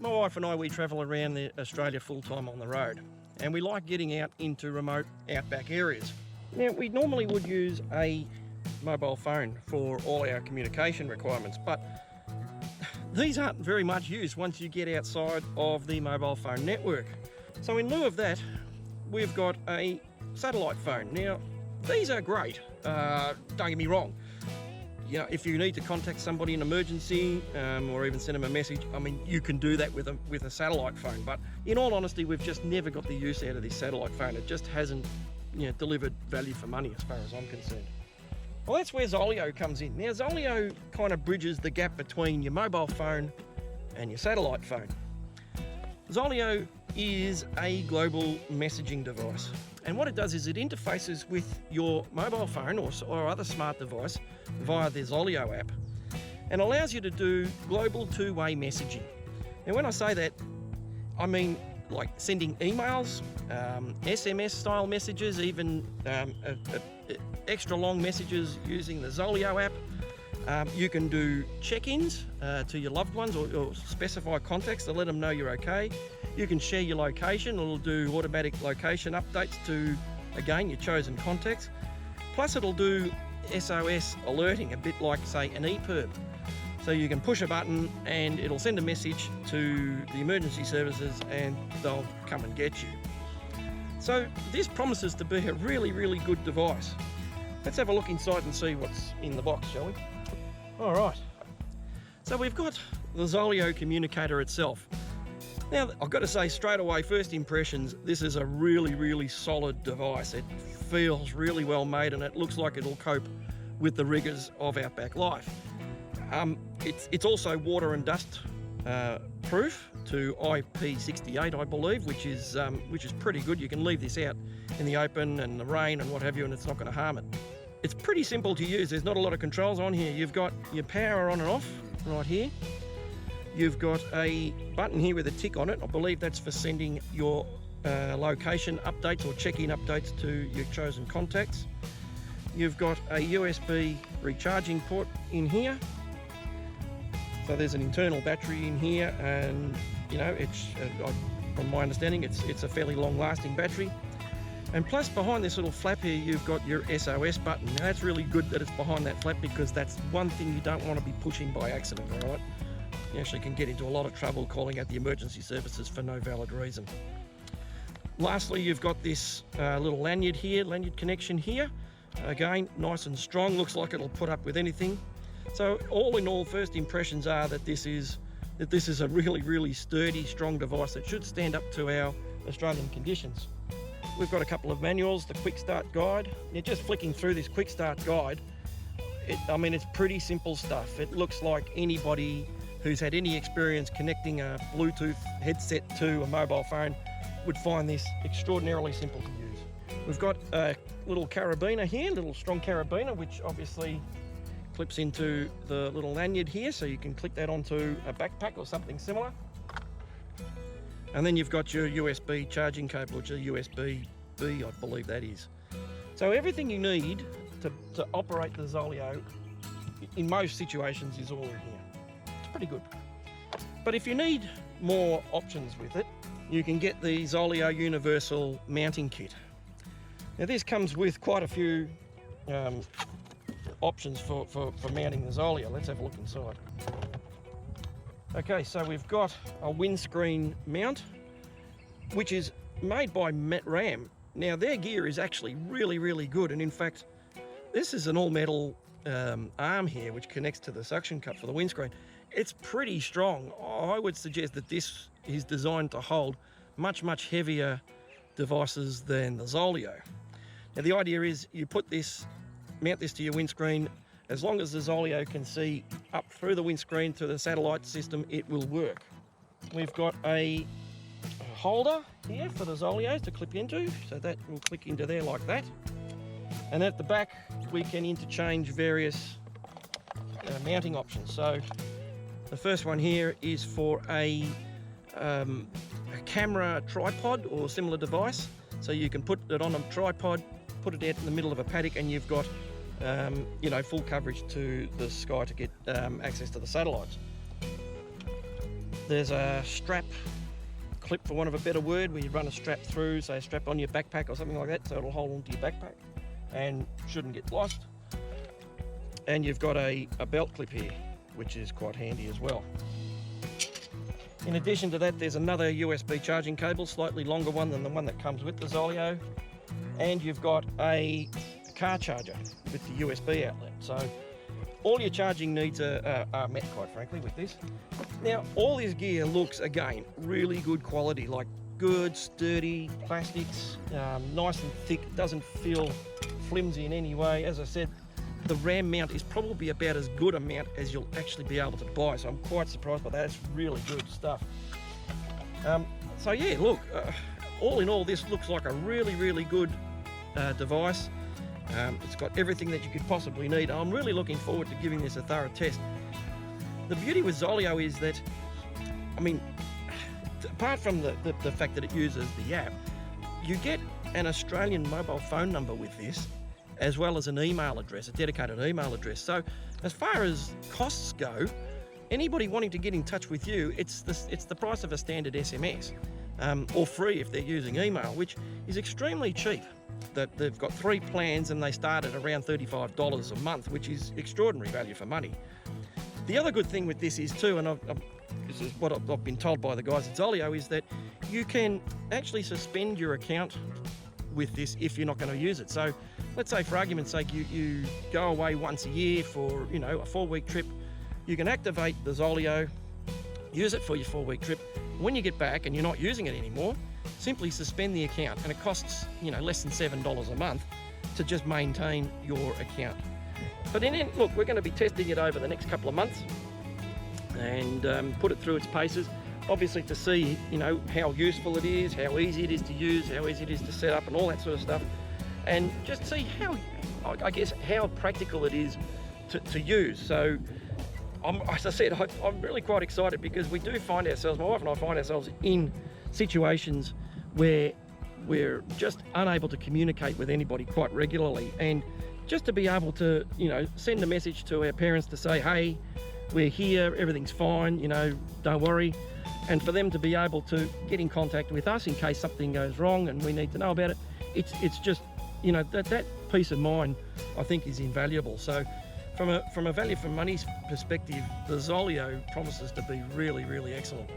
My wife and I, we travel around Australia full-time on the road, and we like getting out into remote outback areas. Now, we normally would use a mobile phone for all our communication requirements, but these aren't very much used once you get outside of the mobile phone network. So in lieu of that, we've got a satellite phone. Now, these are great, don't get me wrong. You know, if you need to contact somebody in emergency or even send them a message, I mean, you can do that with a satellite phone. But in all honesty, we've just never got the use out of this satellite phone. It just hasn't, you know, delivered value for money as far as I'm concerned. Well, that's where Zolio comes in. Now, Zolio kind of bridges the gap between your mobile phone and your satellite phone. Zolio is a global messaging device. And what it does is it interfaces with your mobile phone or other smart device via the Zolio app and allows you to do global two-way messaging. And when I say that, I mean like sending emails, SMS style messages, even extra long messages using the Zolio app. You can do check-ins to your loved ones or specify contacts to let them know you're okay. You can share your location. It'll do automatic location updates to, again, your chosen contacts. Plus it'll do SOS alerting, a bit like, say, an EPIRB. So you can push a button and it'll send a message to the emergency services and they'll come and get you. So this promises to be a really, really good device. Let's have a look inside and see what's in the box, shall we? All right. So we've got the Zolio communicator itself. Now, I've got to say straight away, first impressions, this is a really, really solid device. It feels really well made and it looks like it'll cope with the rigours of outback life. It's also water and dust proof to IP68, I believe, which is pretty good. You can leave this out in the open and the rain and what have you, and it's not going to harm it. It's pretty simple to use. There's not a lot of controls on here. You've got your power on and off right here. You've got a button here with a tick on it. I believe that's for sending your location updates or check-in updates to your chosen contacts. You've got a USB recharging port in here. So there's an internal battery in here, and you know, it's from my understanding, it's a fairly long-lasting battery. And plus, behind this little flap here, you've got your SOS button. Now that's really good that it's behind that flap, because that's one thing you don't want to be pushing by accident, all right? You actually can get into a lot of trouble calling out the emergency services for no valid reason. Lastly, you've got this little lanyard here, lanyard connection here. Again, nice and strong, looks like it'll put up with anything. So all in all, first impressions are that this is a really, really sturdy, strong device that should stand up to our Australian conditions. We've got a couple of manuals, the quick start guide. Now, just flicking through this quick start guide, I mean, it's pretty simple stuff. It looks like anybody who's had any experience connecting a Bluetooth headset to a mobile phone would find this extraordinarily simple to use. We've got a little carabiner here, little strong carabiner, which obviously clips into the little lanyard here, so you can click that onto a backpack or something similar. And then you've got your USB charging cable, which is a USB-B, I believe that is. So everything you need to operate the Zolio in most situations is all in here. It's pretty good. But if you need more options with it, you can get the Zolio Universal Mounting Kit. Now this comes with quite a few options for mounting the Zolio. Let's have a look inside. Okay, so we've got a windscreen mount, which is made by Ram. Now their gear is actually really, really good, and in fact, this is an all-metal arm here which connects to the suction cup for the windscreen. It's pretty strong. I would suggest that this is designed to hold much, much heavier devices than the Zolio. Now the idea is you mount this to your windscreen. As long as the Zolio can see up through the windscreen to the satellite system, it will work. We've got a holder here for the Zolios to clip into, so that will click into there like that. And at the back, we can interchange various mounting options. So the first one here is for a camera tripod or similar device. So you can put it on a tripod, put it out in the middle of a paddock, and you've got full coverage to the sky to get access to the satellites. There's a strap clip, for want of a better word, where you run a strap through, say a strap on your backpack or something like that, so it'll hold onto your backpack and shouldn't get lost. And you've got a belt clip here, which is quite handy as well. In addition to that, there's another USB charging cable, slightly longer one than the one that comes with the Zolio. And you've got a car charger with the USB outlet. So all your charging needs are met, quite frankly, with this. Now, all this gear looks, again, really good quality, like good, sturdy plastics, nice and thick, doesn't feel flimsy in any way. As I said, the RAM mount is probably about as good a mount as you'll actually be able to buy, so I'm quite surprised by that. It's really good stuff. So yeah, look, all in all, this looks like a really good device. It's got everything that you could possibly need. I'm really looking forward to giving this a thorough test. The beauty with Zolio is that, I mean, apart from the fact that it uses the app, you get an Australian mobile phone number with this, as well as an email address, a dedicated email address. So as far as costs go, anybody wanting to get in touch with you, it's the price of a standard SMS, or free if they're using email, which is extremely cheap. That they've got 3 plans and they start at around $35 a month, which is extraordinary value for money. The other good thing with this is too, and this is what I've been told by the guys at Zolio, is that you can actually suspend your account with this if you're not going to use it. So let's say, for argument's sake, you go away once a year for, you know, a 4-week trip. You can activate the Zolio, use it for your 4-week trip. When you get back and you're not using it anymore, simply suspend the account, and it costs, you know, less than $7 a month to just maintain your account. But look, we're going to be testing it over the next couple of months and put it through its paces, obviously to see, you know, how useful it is, how easy it is to use, how easy it is to set up and all that sort of stuff, and just see how, I guess, how practical it is to use. So as I said, I'm really quite excited, because we do find ourselves, my wife and I find ourselves in situations where we're just unable to communicate with anybody quite regularly, and just to be able to, you know, send a message to our parents to say, hey, we're here, everything's fine, you know, don't worry, and for them to be able to get in contact with us in case something goes wrong and we need to know about it, it's just, you know, that peace of mind, I think, is invaluable. So from a value for money perspective, the Zolio promises to be really excellent.